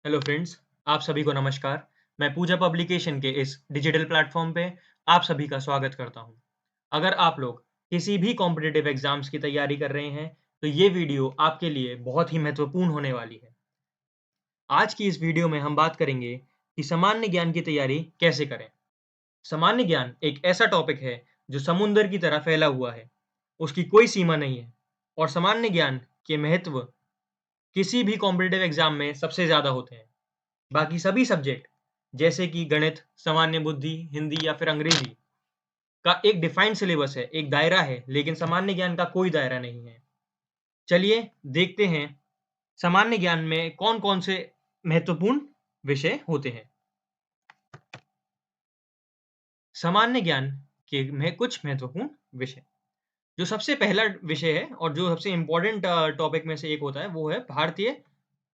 Hello friends, आप सभी को नमस्कार। मैं पूजा पब्लिकेशन के इस डिजिटल प्लेटफॉर्म पे आप सभी का स्वागत करता हूँ। अगर आप लोग किसी भी कॉम्पिटिटिव एग्जाम्स की तैयारी कर रहे हैं, तो ये वीडियो आपके लिए बहुत ही महत्वपूर्ण होने वाली है। आज की इस वीडियो में हम बात करेंगे कि सामान्य ज्ञान की तैयारी कैसे करें। सामान्य ज्ञान एक ऐसा टॉपिक है जो समुंदर की तरह फैला हुआ है। उसकी कोई सीमा नहीं है और सामान्य ज्ञान के महत्व किसी भी कॉम्पिटिटिव एग्जाम में सबसे ज़्यादा होते हैं। बाकी सभी सब्जेक्ट जैसे कि गणित, सामान्य बुद्धि, हिंदी या फिर अंग्रेजी का एक डिफाइंड सिलेबस है, एक दायरा है, लेकिन सामान्य ज्ञान का कोई दायरा नहीं है। चलिए देखते हैं सामान्य ज्ञान में कौन-कौन से महत्वपूर्ण विषय होते हैं। सामान्य ज्ञान के में कुछ महत्वपूर्ण विषय। जो सबसे पहला विषय है और जो सबसे इम्पोर्टेंट टॉपिक में से एक होता है, वो है भारतीय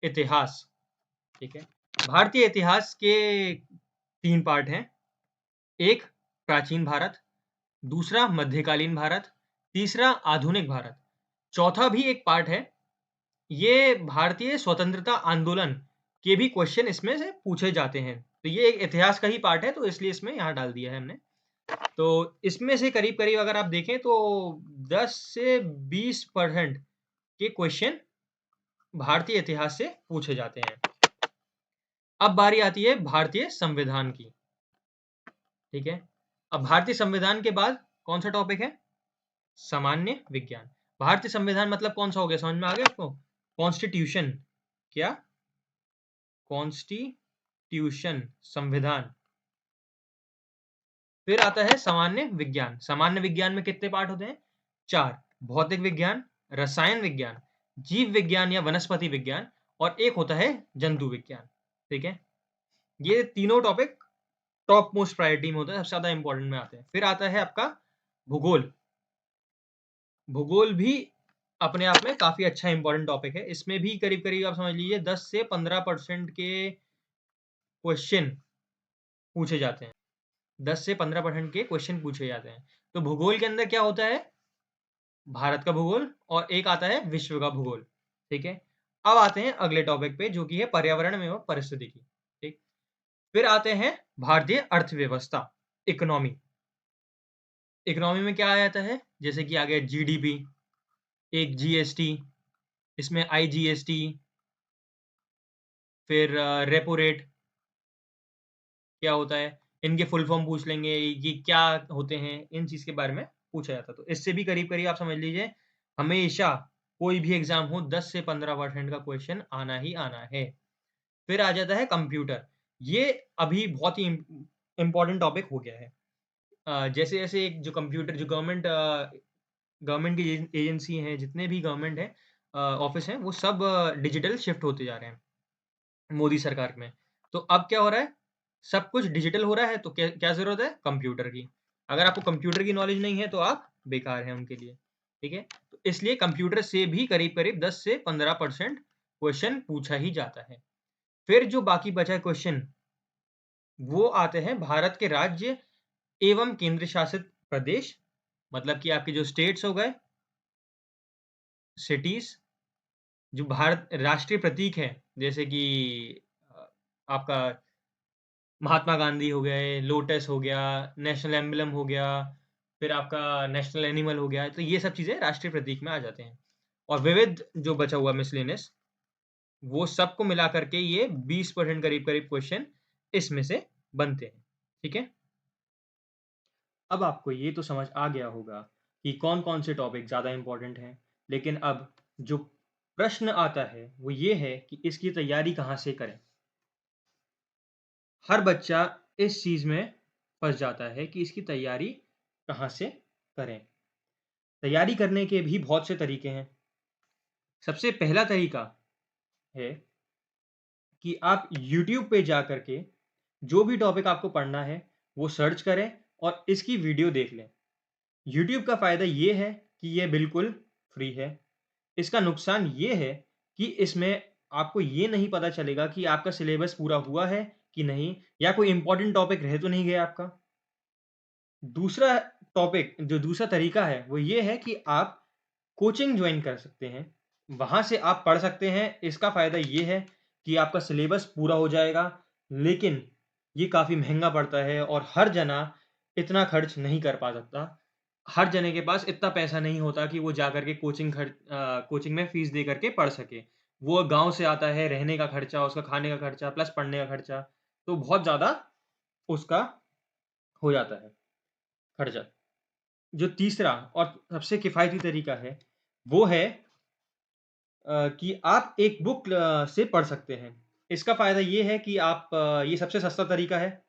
इतिहास। ठीक है? भारतीय इतिहास के 3 पार्ट हैं। एक प्राचीन भारत, दूसरा मध्यकालीन भारत, तीसरा आधुनिक भारत। चौथा भी एक पार्ट है, ये भारतीय स्वतंत्रता आंदोलन के भी क्वेश्चन इसमें से पूछे जाते हैं। तो ये एक इतिहास का ही पार्ट है, तो इसलिए इसमें यहाँ डाल दिया है हमने। तो इसमें से करीब-करीब अगर आप देखें तो 10 से 20% के क्वेश्चन भारतीय इतिहास से पूछे जाते हैं। अब बारी आती है भारतीय संविधान की। ठीक है? अब भारतीय संविधान के बाद कौन-सा टॉपिक है? सामान्य विज्ञान। भारतीय संविधान मतलब कौन सा हो गया, समझ में आ गया आपको? कॉन्स्टिट्यूशन। क्या? कॉन्स्टिट्यूशन, संविधान। फिर आता है सामान्य विज्ञान। सामान्य विज्ञान में कितने पार्ट होते हैं? 4। भौतिक विज्ञान, रसायन विज्ञान, जीव विज्ञान या वनस्पति विज्ञान और एक होता है जंतु विज्ञान। ठीक है? ये तीनों टॉपिक टॉप मोस्ट प्रायोरिटी में होता है, सबसे ज़्यादा इंपॉर्टेंट में आते हैं। फिर आता है आपका भूगोल। भूगोल भी अपने आप में काफ़ी अच्छा इम्पोर्टेंट टॉपिक है। इसमें भी करीब-करीब आप समझ लीजिए 10 से 15% के क्वेश्चन पूछे जाते हैं। 10 से 15% के क्वेश्चन पूछे जाते हैं। तो भूगोल के अंदर क्या होता है? भारत का भूगोल और एक आता है विश्व का भूगोल। ठीक है? अब आते हैं अगले टॉपिक पे जो कि है पर्यावरण एवं पारिस्थितिकी। ठीक? फिर आते हैं भारतीय अर्थव्यवस्था, इकोनॉमी। इकोनॉमी में क्या आ जाता है? जैसे कि आ गया जीडीपी, एक जीएसटी, इसमें आईजीएसटी, फिर रेपो रेट क्या होता है, इनके फुल फॉर्म पूछ लेंगे, ये क्या होते हैं, इन चीज़ के बारे में पूछा जाता है। तो इससे भी करीब-करीब आप समझ लीजिए हमेशा कोई भी एग्ज़ाम हो 10 से 15% का क्वेश्चन आना ही आना है। फिर आ जाता है कंप्यूटर। ये अभी बहुत ही इम्पोर्टेंट टॉपिक हो गया है। जैसे-जैसे एक जो कंप्यूटर जो गवर्नमेंट की एजेंसी हैं, जितने भी गवर्नमेंट है ऑफ़िस हैं, वो सब डिजिटल शिफ्ट होते जा रहे हैं, मोदी सरकार में। तो अब क्या हो रहा है? सब कुछ डिजिटल हो रहा है, तो क्या क्या ज़रूरत है? कंप्यूटर की। अगर आपको कंप्यूटर की नॉलेज नहीं है, तो आप बेकार हैं उनके लिए, ठीक है? तो इसलिए कंप्यूटर से भी करीब-करीब 10 से 15% क्वेश्चन पूछा ही जाता है। फिर जो बाकी बचा क्वेश्चन, वो आते हैं भारत के राज्य एवं केंद्र शासित प्रदेश, मतलब कि आपके जो स्टेट्स हो गए, सिटीज़, जो भारत राष्ट्रीय प्रतीक हैं, जैसे कि आपका महात्मा गांधी हो गए, लोटस हो गया, नेशनल एम्बलम हो गया, फिर आपका नेशनल एनिमल हो गया, तो ये सब चीज़ें राष्ट्रीय प्रतीक में आ जाते हैं। और विविध जो बचा हुआ मिसलेनियस, वो सबको मिला करके ये 20% करीब-करीब क्वेश्चन इसमें से बनते हैं। ठीक है? अब आपको ये तो समझ आ गया होगा कि कौन-कौन से टॉपिक ज़्यादा इम्पोर्टेंट हैं। लेकिन अब जो प्रश्न आता है, वो ये है कि इसकी तैयारी कहाँ से करें? हर बच्चा इस चीज़ में फँस जाता है कि इसकी तैयारी कहाँ से करें? तैयारी करने के भी बहुत से तरीके हैं। सबसे पहला तरीका है कि आप यूट्यूब पे जा कर के जो भी टॉपिक आपको पढ़ना है, वो सर्च करें और इसकी वीडियो देख लें। यूट्यूब का फ़ायदा ये है कि ये बिल्कुल फ्री है। इसका नुकसान ये है कि इसमें आपको ये नहीं पता चलेगा कि आपका सिलेबस पूरा हुआ है कि नहीं, या कोई इम्पोर्टेंट टॉपिक रह तो नहीं गया आपका। दूसरा टॉपिक जो दूसरा तरीका है, वो ये है कि आप कोचिंग जॉइन कर सकते हैं। वहाँ से आप पढ़ सकते हैं। इसका फ़ायदा ये है कि आपका सिलेबस पूरा हो जाएगा, लेकिन ये काफ़ी महँगा पड़ता है और हर जना इतना खर्च नहीं कर पा सकता। हर जने के पास इतना पैसा नहीं होता कि वो जाकर के कोचिंग में फ़ीस दे करके पढ़ सके। वो गाँव से आता है, रहने का खर्चा, उसका खाने का खर्चा, प्लस पढ़ने का खर्चा, तो बहुत ज़्यादा उसका हो जाता है खर्चा। जो तीसरा और सबसे किफ़ायती तरीका है, वो है कि आप एक बुक से पढ़ सकते हैं। इसका फ़ायदा ये है कि ये सबसे सस्ता तरीका है।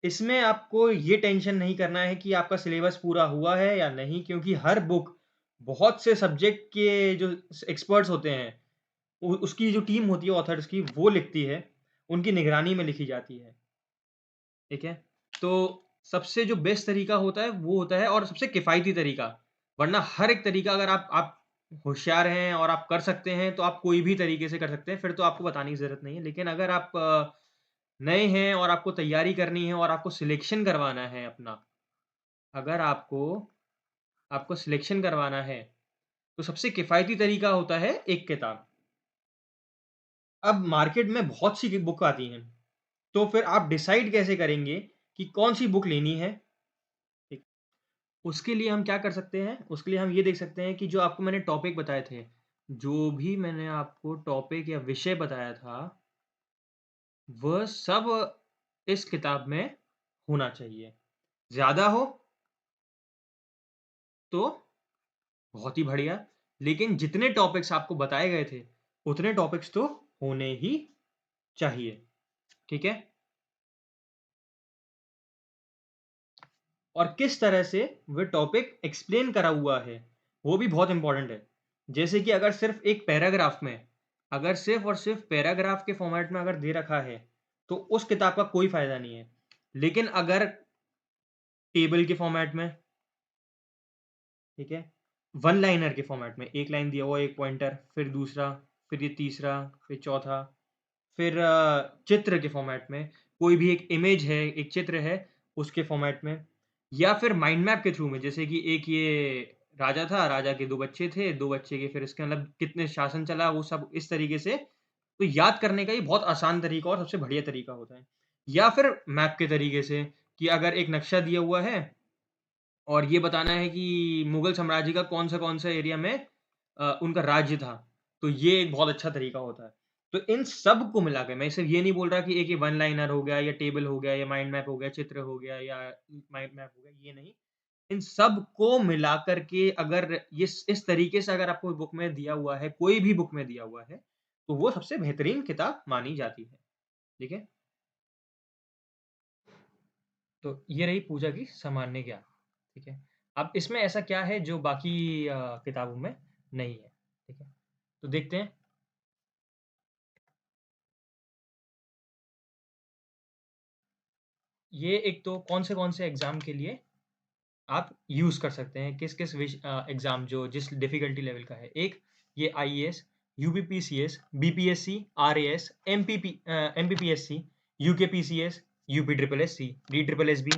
इसमें आपको ये टेंशन नहीं करना है कि आपका सिलेबस पूरा हुआ है या नहीं, क्योंकि हर बुक बहुत से सब्जेक्ट के जो एक्सपर्ट्स होते हैं, उसकी जो टीम होती है ऑथर्स की, वो लिखती है, उनकी निगरानी में लिखी जाती है। ठीक है? तो सबसे जो बेस्ट तरीका होता है, वो होता है और सबसे किफ़ायती तरीका। वरना हर एक तरीका अगर आप होशियार हैं और आप कर सकते हैं, तो आप कोई भी तरीके से कर सकते हैं, फिर तो आपको बताने की ज़रूरत नहीं है। लेकिन अगर आप नए हैं और आपको तैयारी करनी है और आपको सिलेक्शन करवाना है अपना, अगर आपको आपको सिलेक्शन करवाना है, तो सबसे किफ़ायती तरीका होता है एक किताब। अब मार्केट में बहुत सी बुक आती हैं, तो फिर आप डिसाइड कैसे करेंगे कि कौन-सी बुक लेनी है? ठीक, उसके लिए हम क्या कर सकते हैं? उसके लिए हम ये देख सकते हैं कि जो आपको मैंने टॉपिक बताए थे, जो भी मैंने आपको टॉपिक या विषय बताया था, वह सब इस किताब में होना चाहिए। ज़्यादा हो तो बहुत ही बढ़िया, लेकिन जितने टॉपिक्स आपको बताए गए थे, उतने टॉपिक्स तो होने ही चाहिए। ठीक है? और किस तरह से वह टॉपिक एक्सप्लेन करा हुआ है, वो भी बहुत इंपॉर्टेंट है। जैसे कि अगर सिर्फ एक पैराग्राफ में, अगर सिर्फ और सिर्फ पैराग्राफ के फॉर्मेट में अगर दे रखा है, तो उस किताब का कोई फायदा नहीं है। लेकिन अगर टेबल के फॉर्मेट में, ठीक है, वन लाइनर के फॉर्मेट में, एक लाइन दिया हुआ, एक पॉइंटर, फिर दूसरा, फिर ये तीसरा, फिर चौथा, फिर चित्र के फॉर्मेट में, कोई भी एक इमेज है, एक चित्र है, उसके फॉर्मेट में, या फिर माइंड मैप के थ्रू में, जैसे कि एक ये राजा था, राजा के 2 बच्चे थे, 2 बच्चे के फिर इसके मतलब कितने शासन चला, वो सब इस तरीके से। तो याद करने का ये बहुत आसान तरीका और सबसे बढ़िया तरीका होता है। या फिर मैप के तरीके से, कि अगर एक नक्शा दिया हुआ है और ये बताना है कि मुगल साम्राज्य का कौन सा एरिया में उनका राज्य था, तो ये एक बहुत अच्छा तरीका होता है। तो इन सब को मिला के, मैं सिर्फ ये नहीं बोल रहा कि एक ये वन लाइनर हो गया या टेबल हो गया या माइंड मैप हो गया, चित्र हो गया या माइंड मैप हो गया, ये नहीं। इन सब को मिलाकर के अगर ये इस तरीके से अगर आपको बुक में दिया हुआ है, कोई भी बुक में दिया हुआ है, तो वो सबसे बेहतरीन किताब मानी जाती है। ठीक है? तो ये रही पूजा की सामान्य ज्ञान। ठीक है? अब इसमें ऐसा क्या है जो बाकी किताबों में नहीं है? ठीक है? तो देखते हैं। ये एक तो कौन से एग्ज़ाम के लिए आप यूज़ कर सकते हैं, किस-किस एग्ज़ाम जो जिस डिफ़िकल्टी लेवल का है। एक, ये IAS, UPPCS, BPSC, RAS, MPPSC, UKPCS, UP triple SC, D triple SB,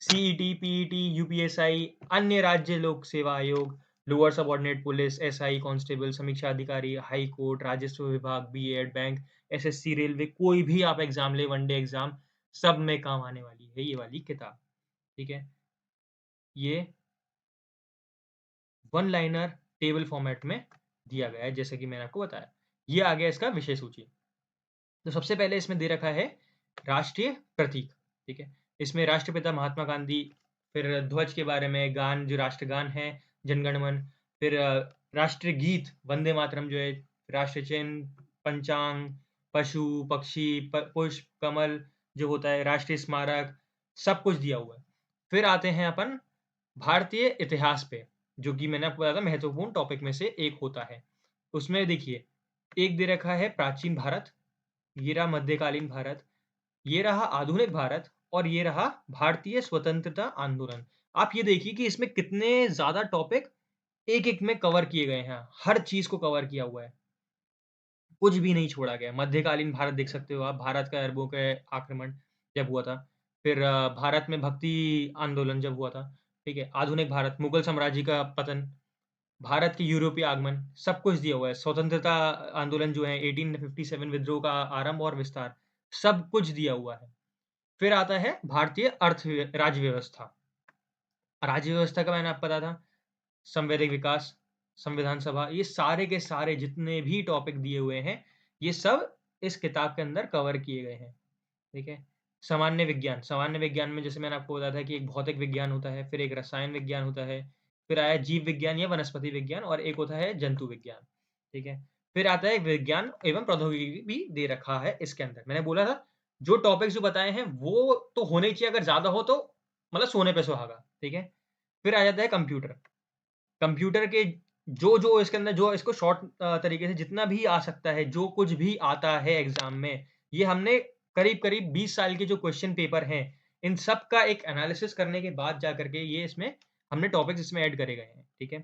CET, PET, UPSI, अन्य राज्य लोक सेवा आयोग, lower subordinate police, SI, constable, समीक्षा अधिकारी, हाई कोर्ट, राजस्व विभाग, बीएड, बैंक, एसएससी, रेलवे, कोई भी आप एग्ज़ाम ले, वनडे एग्ज़ाम, सब में काम आने वाली है ये वाली किताब। ठीक है? ये वन लाइनर टेबल फॉर्मेट में दिया गया है, जैसे कि मैंने आपको बताया। ये आ गया इसका विषय सूची। तो सबसे पहले इसमें दे रखा है राष्ट्रीय प्रतीक। ठीक है? इसमें राष्ट्रपिता महात्मा गांधी, फिर ध्वज के बारे में, गान जो राष्ट्रगान है, जनगण मन, फिर राष्ट्रीय गीत वंदे मातरम जो है, राष्ट्र चिन्ह, पंचांग, पशु पक्षी, पुष्प कमल जो होता है, राष्ट्रीय स्मारक, सब कुछ दिया हुआ है। फिर आते हैं अपन भारतीय इतिहास पे, जो कि मैंने आपको बताया था महत्वपूर्ण टॉपिक में से एक होता है। उसमें देखिए, एक दे रखा है प्राचीन भारत, ये रहा मध्यकालीन भारत, ये रहा आधुनिक भारत और ये रहा भारतीय स्वतंत्रता आंदोलन। आप ये देखिए कि इसमें कितने ज़्यादा टॉपिक एक-एक में कवर किए गए हैं। हर चीज़ को कवर किया हुआ है। कुछ भी नहीं छोड़ा गया। मध्यकालीन भारत देख सकते हो आप, भारत का अरबों के आक्रमण जब हुआ था। फिर भारत में भक्ति आंदोलन जब हुआ था, ठीक है? आधुनिक भारत, मुगल साम्राज्य का पतन, भारत के यूरोपीय आगमन, सब कुछ दिया हुआ है। स्वतंत्रता आंदोलन जो है 1857 विद्रोह का आरंभ और विस्तार, सब कुछ दिया हुआ है। फिर आता है भारतीय राज्य व्यवस्था। राज्य व्यवस्था का मैंने आपको बताया था, संवैधानिक विकास, संविधान सभा, ये सारे के सारे जितने भी टॉपिक दिए हुए हैं, ये सब इस किताब के अंदर कवर किए गए हैं। ठीक है? सामान्य विज्ञान में जैसे मैंने आपको बताया था कि एक भौतिक विज्ञान होता है, फिर एक रसायन विज्ञान होता है, फिर आया जीव विज्ञान या वनस्पति विज्ञान और एक होता है जंतु विज्ञान। ठीक है? फिर आता है विज्ञान एवं प्रौद्योगिकी भी दे रखा है इसके अंदर। मैंने बोला था जो टॉपिक्स जो बताए हैं वो तो होने ही चाहिए, अगर ज़्यादा हो तो मतलब सोने पे सुहागा। ठीक है? फिर आ जाता है कंप्यूटर। कंप्यूटर के जो इसके अंदर जो इसको शॉर्ट तरीके से जितना भी आ सकता है, जो कुछ भी आता है एग्ज़ाम में, ये हमने करीब-करीब 20 साल के जो क्वेश्चन पेपर हैं, इन सब का एक एनालिसिस करने के बाद जाकर के ये इसमें हमने टॉपिक्स इसमें ऐड करे गए हैं, ठीक है?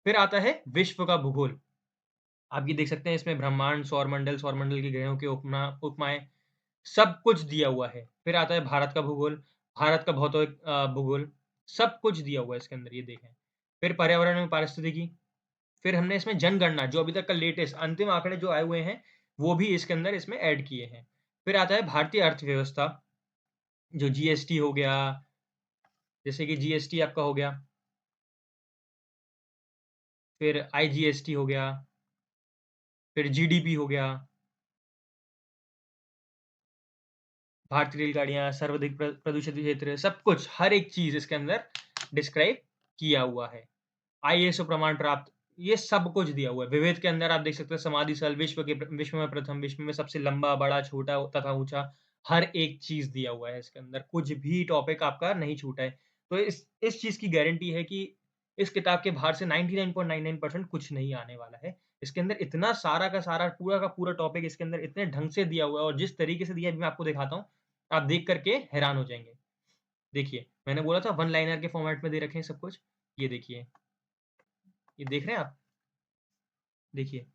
फिर आता है विश्व का भूगोल। आप ये देख सकते हैं इसमें ब्रह्मांड, सौर मंडल के ग्रहों के उपमाएँ सब कुछ दिया हुआ है। फिर आता है भारत का भूगोल, भारत का भौगोलिक भूगोल, सब कुछ दिया हुआ है इसके अंदर, ये देखें। फिर पर्यावरण एवं पारिस्थितिकी, फिर हमने इसमें जनगणना जो अभी तक का लेटेस्ट अंतिम आंकड़े जो आए हुए हैं, वो भी इसके अंदर इसमें ऐड किए हैं। फिर आता है भारतीय अर्थव्यवस्था, जो जीएसटी हो गया, जैसे कि जीएसटी आपका हो गया, फिर आईजीएसटी हो गया, फिर जीडीपी हो गया, भारतीय रेलगाड़ियाँ, सर्वाधिक प्रदूषित क्षेत्र, सब कुछ, हर एक चीज़ इसके अंदर डिस्क्राइब किया हुआ है। आईएसओ प्रमाण प्राप्त, ये सब कुछ दिया हुआ है। विविध के अंदर आप देख सकते हैं समाधि स्थल, विश्व में प्रथम, विश्व में सबसे लंबा, बड़ा, छोटा तथा ऊँचा, हर एक चीज़ दिया हुआ है इसके अंदर, कुछ भी टॉपिक आपका नहीं छूटा है। तो इस चीज़ की गारंटी है कि इस किताब के बाहर से 99.99% कुछ नहीं आने वाला है। इसके अंदर इतना सारा का सारा, पूरा का पूरा टॉपिक इसके अंदर इतने ढंग से दिया हुआ है और जिस तरीके से दिया है, अभी मैं आपको दिखाता हूँ, आप देख कर के हैरान हो जाएँगे। देखिए, मैंने बोला था वन लाइनर के फॉर्मेट में दे रखे हैं सब कुछ, ये देखिए, ये देख रहे हैं आप? देखिए,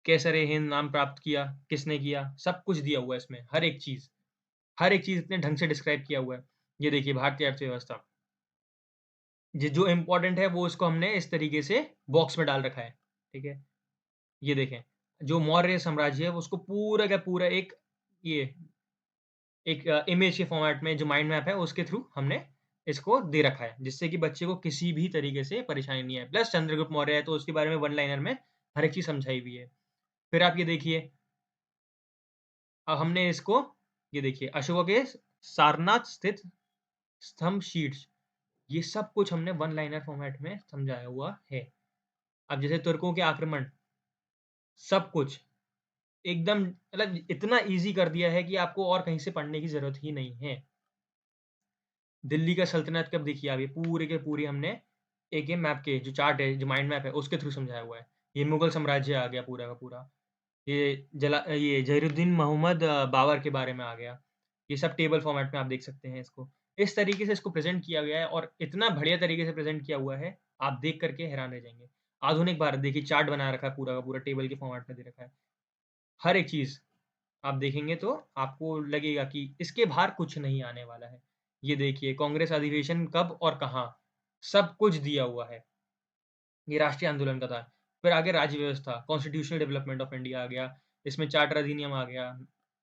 कैसर-ए-हिंद नाम प्राप्त किया, किसने किया, सब कुछ दिया हुआ है इसमें, हर एक चीज़ इतने ढंग से डिस्क्राइब किया हुआ है। ये देखिए भारतीय अर्थव्यवस्था, जो इम्पोर्टेंट है वो इसको हमने इस तरीके से बॉक्स में डाल रखा है, ठीक है? ये देखें, जो मौर्य साम्राज्य है वो उसको पूरा का पूरा ये एक इमेज के फॉर्मेट में जो माइंड मैप है उसके थ्रू हमने इसको दे रखा है, जिससे कि बच्चे को किसी भी तरीके से परेशानी नहीं आए। प्लस चंद्रगुप्त मौर्य है तो उसके बारे में वन लाइनर में हर एक चीज़ समझाई हुई है। फिर आप ये देखिए, अब हमने इसको, ये देखिए अशोका के सारनाथ स्थित स्तंभ शीट्स, ये सब कुछ हमने वन लाइनर फॉर्मेट में समझाया हुआ है। अब जैसे तुर्कों के आक्रमण, सब कुछ एकदम मतलब इतना ईज़ी कर दिया है कि आपको और कहीं से पढ़ने की ज़रूरत ही नहीं है। दिल्ली का सल्तनत कब देखिए आप, ये पूरे के पूरे हमने एक ये मैप के जो चार्ट है, जो माइंड मैप है, उसके थ्रू समझाया हुआ है। ये मुगल साम्राज्य आ गया पूरा का पूरा। ये ज़हीरुद्दीन मोहम्मद बाबर के बारे में आ गया। ये सब टेबल फॉर्मेट में आप देख सकते हैं इसको। इस तरीके से इसको प्रेज़ेंट किया गया है और इतना बढ़िया तरीके से प्रेज़ेंट किया हुआ है, आप देख कर के हैरान रह जाएँगे। आधुनिक भारत देखिए चार्ट बना रखा है पूरा का पूरा, टेबल के फॉर्मेट में दे रखा है। हर एक चीज़ आप देखेंगे तो आपको लगेगा कि इसके बाहर कुछ नहीं आने वाला है। ये देखिए कांग्रेस अधिवेशन कब और कहाँ, सब कुछ दिया हुआ है। ये राष्ट्रीय आंदोलन का था। फिर आगे राज्य व्यवस्था, कॉन्स्टिट्यूशनल डेवलपमेंट ऑफ इंडिया आ गया, इसमें चार्टर अधिनियम आ गया,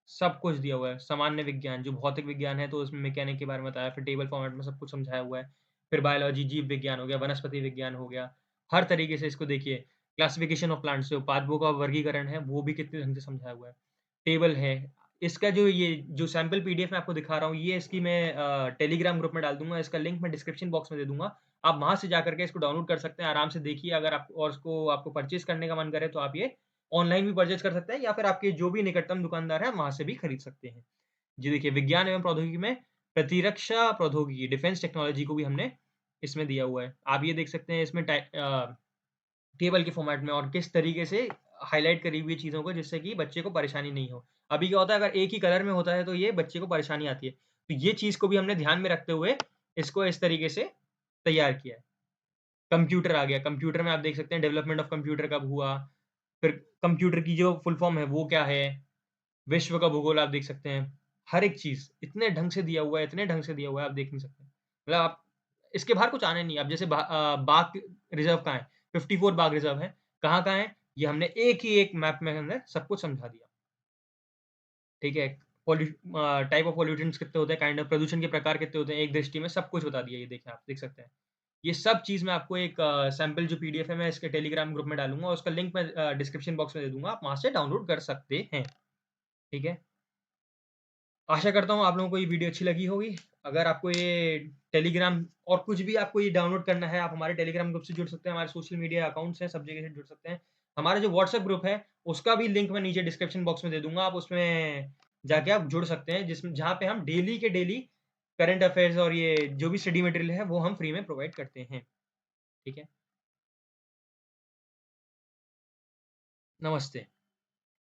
सब कुछ दिया हुआ है। सामान्य विज्ञान, जो भौतिक विज्ञान है तो उसमें मैकेनिक के बारे में बताया, फिर टेबल फॉर्मेट में सब कुछ समझाया हुआ है। फिर बायोलॉजी, जीव विज्ञान हो गया, वनस्पति विज्ञान हो गया, हर तरीके से इसको देखिए। क्लासिफिकेशन ऑफ प्लांट्स, जो पादपों का वर्गीकरण है, वो भी कितने ढंग से समझाया हुआ है। टेबल है, इसका जो सैंपल पीडीएफ मैं आपको दिखा रहा हूँ, ये इसकी मैं टेलीग्राम ग्रुप में डाल दूँगा, इसका लिंक मैं डिस्क्रिप्शन बॉक्स में दे दूँगा। आप वहाँ से जाकर के इसको डाउनलोड कर सकते हैं, आराम से देखिए। अगर आप और इसको आपको परचेज़ करने का मन करे तो आप ये ऑनलाइन भी परचेज़ कर सकते हैं या फिर आपके जो भी निकटतम दुकानदार है, वहाँ से भी खरीद सकते हैं। जी देखिए, विज्ञान एवं प्रौद्योगिकी में प्रतिरक्षा प्रौद्योगिकी, डिफेंस टेक्नोलॉजी को भी हमने इसमें दिया हुआ है। आप ये देख सकते हैं इसमें टेबल के फॉर्मेट में और किस तरीके से हाइलाइट करी हुई चीज़ों को, जिससे कि बच्चे को परेशानी नहीं हो। अभी क्या होता है, अगर एक ही कलर में होता है तो ये बच्चे को परेशानी आती है। तो ये चीज़ को भी हमने ध्यान में रखते हुए इसको इस तरीके से तैयार किया है। कंप्यूटर आ गया, कंप्यूटर में आप देख सकते हैं डेवलपमेंट ऑफ कंप्यूटर कब हुआ, फिर कंप्यूटर की जो फुल फॉर्म है वो क्या है, विश्व का भूगोल आप देख सकते हैं। हर एक चीज़ इतने ढंग से दिया हुआ है, इतने ढंग से दिया हुआ है, आप देख नहीं सकते। मतलब आप इसके बाहर कुछ आना ही नहीं है। अब जैसे बाघ रिज़र्व कहाँ है? 54 बाघ रिज़र्व हैं, कहाँ-कहाँ हैं, ये हमने एक ही एक मैप में अंदर सब कुछ समझा दिया। ठीक है? टाइप ऑफ पॉल्यूटेंट्स कितने होते हैं, काइंड ऑफ प्रदूषण के प्रकार कितने होते हैं, एक दृष्टि में सब कुछ बता दिया, ये देखिए आप देख सकते हैं। ये सब चीज़ मैं आपको एक सैंपल जो पीडीएफ है, मैं इसके टेलीग्राम ग्रुप में डालूँगा और उसका लिंक मैं डिस्क्रिप्शन बॉक्स में दे दूँगा, आप वहाँ से डाउनलोड कर सकते हैं। ठीक है? आशा करता हूँ आप लोगों को ये वीडियो अच्छी लगी होगी। अगर आपको ये टेलीग्राम और कुछ भी आपको ये डाउनलोड करना है, आप हमारे टेलीग्राम ग्रुप से जुड़ सकते हैं, हमारे सोशल मीडिया अकाउंट्स हैं, सब जगह से जुड़ सकते हैं। हमारा जो व्हाट्सएप ग्रुप है, उसका भी लिंक मैं नीचे डिस्क्रिप्शन बॉक्स में दे दूँगा, आप उसमें जाके आप जुड़ सकते हैं, जिसमें जहाँ पे हम डेली के डेली करंट अफेयर्स और ये जो भी स्टडी मटेरियल है, वो हम फ्री में प्रोवाइड करते हैं। ठीक है? नमस्ते।